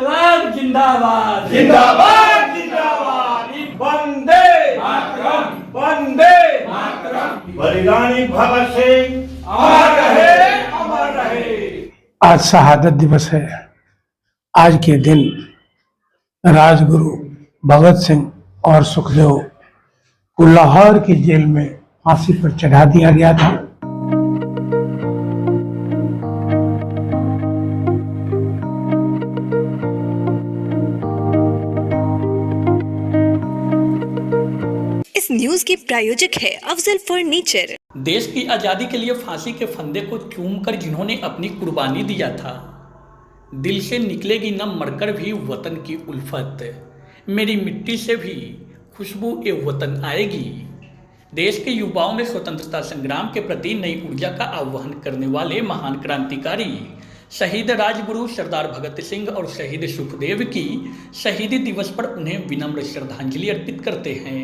इनकलाब जिंदाबाद जिंदाबाद जिंदाबाद वंदे मातरम वंदे मातरम। बलिदानी भगत सिंह अमर रहे अमर रहे। आज शहादत दिवस है। आज के दिन राजगुरु भगत सिंह और सुखदेव को लाहौर की जेल में फांसी पर चढ़ा दिया गया था। इस न्यूज के प्रायोजक है अफजल फर्नीचर। देश की आज़ादी के लिए फांसी के फंदे को चूमकर जिन्होंने अपनी कुर्बानी दिया था, दिल से निकलेगी न मरकर भी वतन की उल्फत, मेरी मिट्टी से भी खुशबू ए वतन आएगी। देश के युवाओं में स्वतंत्रता संग्राम के प्रति नई ऊर्जा का आह्वान करने वाले महान क्रांतिकारी शहीद राजगुरु सरदार भगत सिंह और शहीद सुखदेव की शहीदी दिवस पर उन्हें विनम्र श्रद्धांजलि अर्पित करते हैं।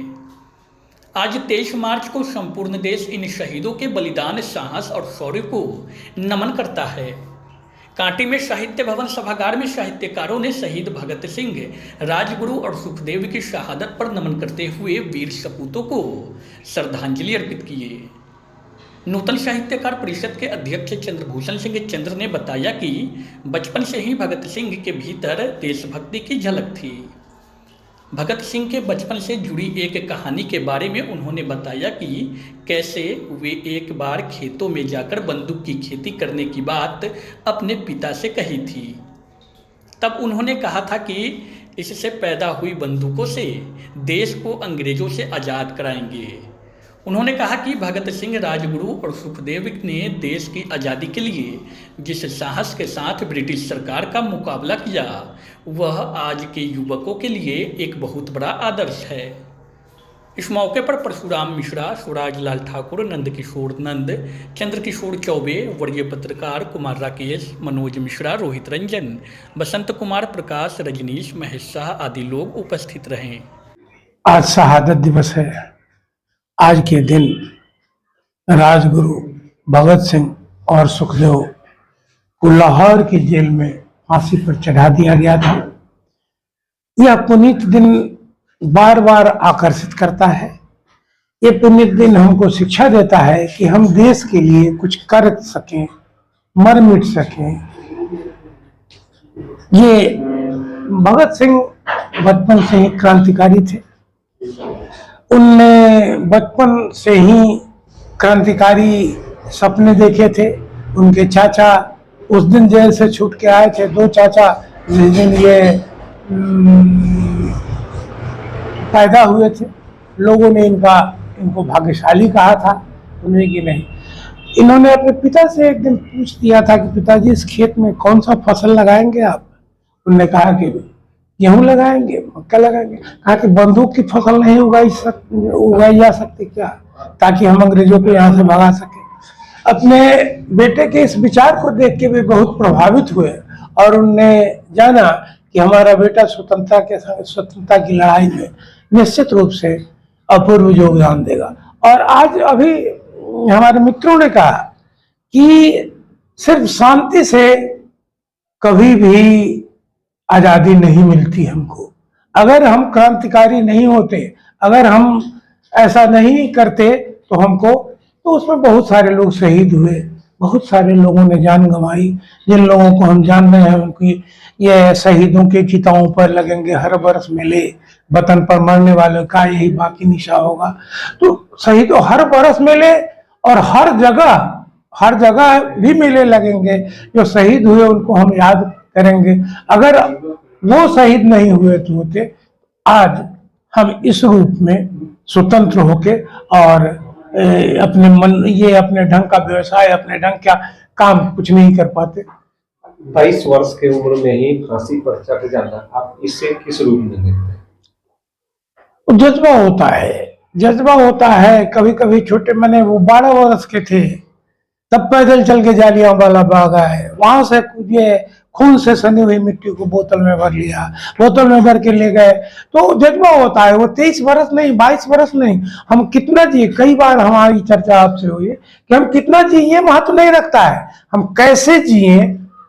आज 23 मार्च को संपूर्ण देश इन शहीदों के बलिदान, साहस और शौर्य को नमन करता है। कांटी में साहित्य भवन सभागार में साहित्यकारों ने शहीद भगत सिंह, राजगुरु और सुखदेव की शहादत पर नमन करते हुए वीर सपूतों को श्रद्धांजलि अर्पित किए। नूतन साहित्यकार परिषद के अध्यक्ष चंद्रभूषण सिंह चंद्र ने बताया कि बचपन से ही भगत सिंह के भीतर देशभक्ति की झलक थी। भगत सिंह के बचपन से जुड़ी एक कहानी के बारे में उन्होंने बताया कि कैसे वे एक बार खेतों में जाकर बंदूक की खेती करने की बात अपने पिता से कही थी। तब उन्होंने कहा था कि इससे पैदा हुई बंदूकों से देश को अंग्रेजों से आज़ाद कराएंगे। उन्होंने कहा कि भगत सिंह, राजगुरु और सुखदेव ने देश की आज़ादी के लिए जिस साहस के साथ ब्रिटिश सरकार का मुकाबला किया, वह आज के युवकों के लिए एक बहुत बड़ा आदर्श है। इस मौके पर परशुराम मिश्रा, स्वराज लाल ठाकुर, नंद किशोर नंद, चंद्रकिशोर चौबे, वरीय पत्रकार कुमार राकेश, मनोज मिश्रा, रोहित रंजन, बसंत कुमार, प्रकाश, रजनीश, महेश शाह आदि लोग उपस्थित रहे। आज शहादत दिवस है। आज के दिन राजगुरु भगत सिंह और सुखदेव को लाहौर की जेल में फांसी पर चढ़ा दिया गया था। यह पुनीत दिन बार बार आकर्षित करता है। ये पुनीत दिन हमको शिक्षा देता है कि हम देश के लिए कुछ कर सकें, मर मिट सकें। ये भगत सिंह बचपन से ही क्रांतिकारी थे। उनने बचपन से ही क्रांतिकारी सपने देखे थे। उनके चाचा उस दिन जेल से छूट के आए थे। दो चाचा जिस दिन ये पैदा हुए थे, लोगों ने इनको भाग्यशाली कहा था, उन्हें कि नहीं। इन्होंने अपने पिता से एक दिन पूछ दिया था कि पिताजी इस खेत में कौन सा फसल लगाएंगे आप? उन्होंने कहा कि गेहूं लगाएंगे, मक्का लगाएंगे। कहा कि बंदूक की फसल नहीं उगाई जा सकती क्या, ताकि हम अंग्रेजों को यहाँ से भगा सके। अपने बेटे के इस विचार को देख के वे बहुत प्रभावित हुए और उनने जाना कि हमारा बेटा स्वतंत्रता की लड़ाई में निश्चित रूप से अपूर्व योगदान देगा। और आज अभी हमारे मित्रों ने कहा कि सिर्फ शांति से कभी भी आजादी नहीं मिलती हमको। अगर हम क्रांतिकारी नहीं होते, अगर हम ऐसा नहीं करते तो उसमें बहुत सारे लोग शहीद हुए, बहुत सारे लोगों ने जान गंवाई। जिन लोगों को हम जान रहे हैं उनकी ये शहीदों के चिताओं पर लगेंगे हर बरस मेले, वतन पर मरने वालों का यही बाकी निशा होगा। तो शहीदों हर बरस मेले और हर जगह भी मेले लगेंगे। जो शहीद हुए उनको हम याद करेंगे। अगर वो शहीद नहीं हुए तो होते, आज हम इस रूप में स्वतंत्र होके और अपने ढंग का व्यवसाय, अपने ढंग का काम कुछ नहीं कर पाते। 22 वर्ष की उम्र में ही फांसी पर चढ़ जाना, आप इससे किस रूप में देखते हैं? जज्बा होता है। कभी कभी छोटे, मैंने वो 12 वर्ष के थे तब पैदल चल के जालियांवाला बाग आए, वहां से ये खून से सनी हुई मिट्टी को बोतल में भर लिया, बोतल में भर के ले गए। तो जज्बा होता है। वो 23 वर्ष नहीं, 22 वर्ष नहीं, हम कितना जिए। कई बार हमारी चर्चा आपसे हुई कि हम कितना जिए महत्व नहीं रखता है, हम कैसे जिए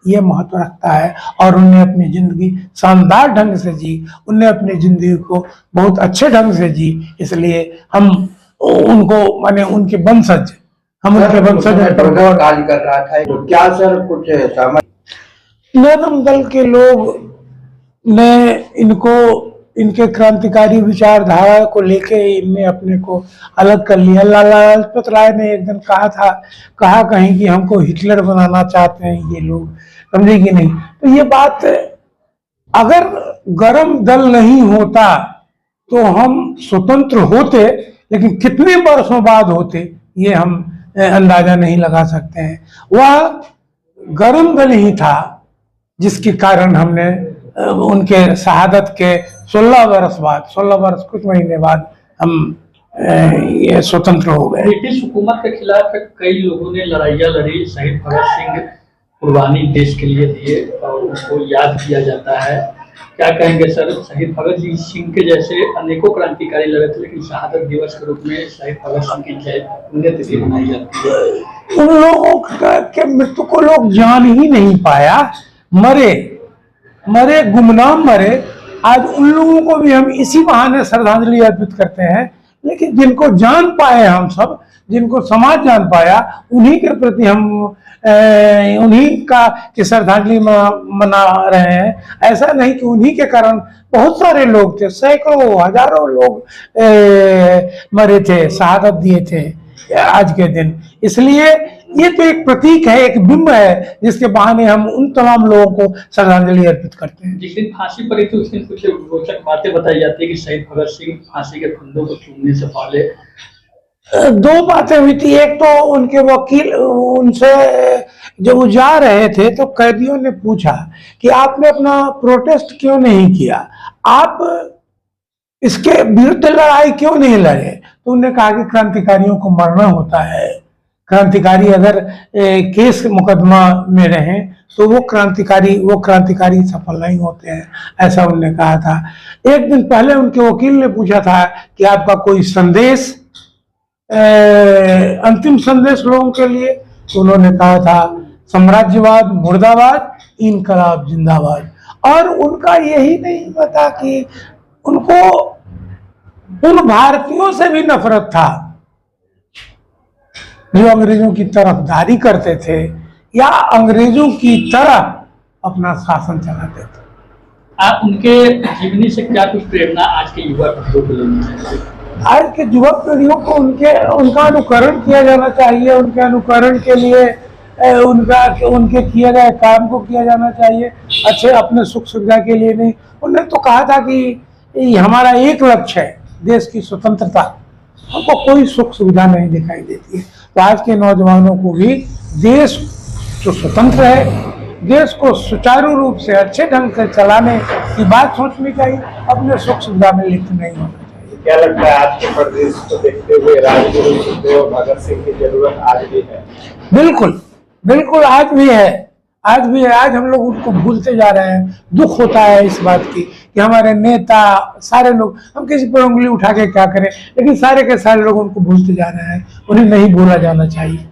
ये महत्व रखता है। और उन्हें अपनी जिंदगी शानदार ढंग से जी, उन्हें अपनी जिंदगी को बहुत अच्छे ढंग से जी, इसलिए हम उनको माने उनके वंशज, हम उनके वंशज पर गौर कार्य कर रहा था। तो क्या सर कुछ नरम दल के लोग ने इनको इनके क्रांतिकारी विचारधारा को लेके इनने अपने को अलग कर लिया। लाला लाजपत राय ने एक दिन कहा कहीं कि हमको हिटलर बनाना चाहते हैं ये लोग, समझे कि नहीं। तो ये बात, अगर गरम दल नहीं होता तो हम स्वतंत्र होते, लेकिन कितने वर्षों बाद होते ये हम अंदाजा नहीं लगा सकते हैं। वह गरम दल ही था जिसके कारण हमने उनके शहादत के 16 वर्ष कुछ महीने बाद हम ये स्वतंत्र हो गए। ब्रिटिश हुकूमत के खिलाफ कई लोगों ने लड़ाइयाँ लड़ी, शहीद भगत सिंह कुर्बानी देश के लिए दिए और उसको याद किया जाता है। क्या कहेंगे सर, शहीद भगत सिंह के जैसे अनेकों क्रांतिकारी लड़े थे, लेकिन शहादत दिवस के रूप में शहीद भगत सिंह की पुण्यतिथि मनाई जाती है। उन लोगों के मृत्यु को लोग जान ही नहीं पाया, मरे गुमनाम मरे। आज उन लोगों को भी हम इसी बहाने श्रद्धांजलि अर्पित करते हैं, लेकिन जिनको जान पाए हम सब, जिनको समाज जान पाया, उन्हीं के प्रति हम उन्हीं का की श्रद्धांजलि मना रहे हैं। ऐसा नहीं कि उन्हीं के कारण बहुत सारे लोग थे, सैकड़ों हजारों लोग मरे थे, शहादत दिए थे आज के दिन। इसलिए ये तो एक प्रतीक है, एक बिंब है, जिसके बहाने हम उन तमाम लोगों को श्रद्धांजलि अर्पित करते हैं। जिस दिन फांसी पड़ी थी उस दिन कुछ रोचक बातें बताई जाती है कि शहीद भगत सिंह फांसी के फंदों को चूमने से पहले दो बातें हुई थी। एक तो उनके वकील उनसे जब वो जा रहे थे तो कैदियों ने पूछा कि आपने अपना प्रोटेस्ट क्यों नहीं किया, आप इसके विरुद्ध लड़ाई क्यों नहीं लड़े। तो उन्होंने कहा कि क्रांतिकारियों को मरना होता है, क्रांतिकारी अगर केस मुकदमा में रहें तो वो क्रांतिकारी सफल नहीं होते हैं, ऐसा उन्होंने कहा था। एक दिन पहले उनके वकील ने पूछा था कि आपका कोई संदेश, अंतिम संदेश लोगों के लिए, तो उन्होंने कहा था साम्राज्यवाद मुर्दाबाद, इनकलाब जिंदाबाद। और उनका यही नहीं पता कि उनको उन भारतीयों से भी नफरत था जो अंग्रेजों की तरफदारी करते थे या अंग्रेजों की तरह अपना शासन चलाते थे। आप उनके जीवनी से क्या कुछ प्रेरणा आज के युवा पीढ़ियों को लेनी चाहिए? आज के युवा पीढ़ियों को उनका अनुकरण किया जाना चाहिए। उनके अनुकरण के लिए उनके किए गए काम को किया जाना चाहिए, अच्छे अपने सुख सुविधा के लिए नहीं। उन्होंने तो कहा था कि हमारा एक लक्ष्य है देश की स्वतंत्रता, हमको कोई सुख सुविधा नहीं दिखाई देती है। तो आज के नौजवानों को भी देश जो स्वतंत्र है, देश को सुचारू रूप से अच्छे ढंग से चलाने की बात सोचनी चाहिए, अपने सुख सुविधा में लिप्त नहीं होना चाहिए। क्या लगता है आज के प्रदेश को देखते हुए राजगुरु सुखदेव भगत सिंह की जरूरत आज भी है? बिल्कुल आज भी है। आज हम लोग उनको भूलते जा रहे हैं। दुख होता है इस बात की कि हमारे नेता सारे लोग, हम किसी पर उंगली उठा के क्या करें, लेकिन सारे के सारे लोग उनको भूलते जा रहे हैं। उन्हें नहीं भूला जाना चाहिए।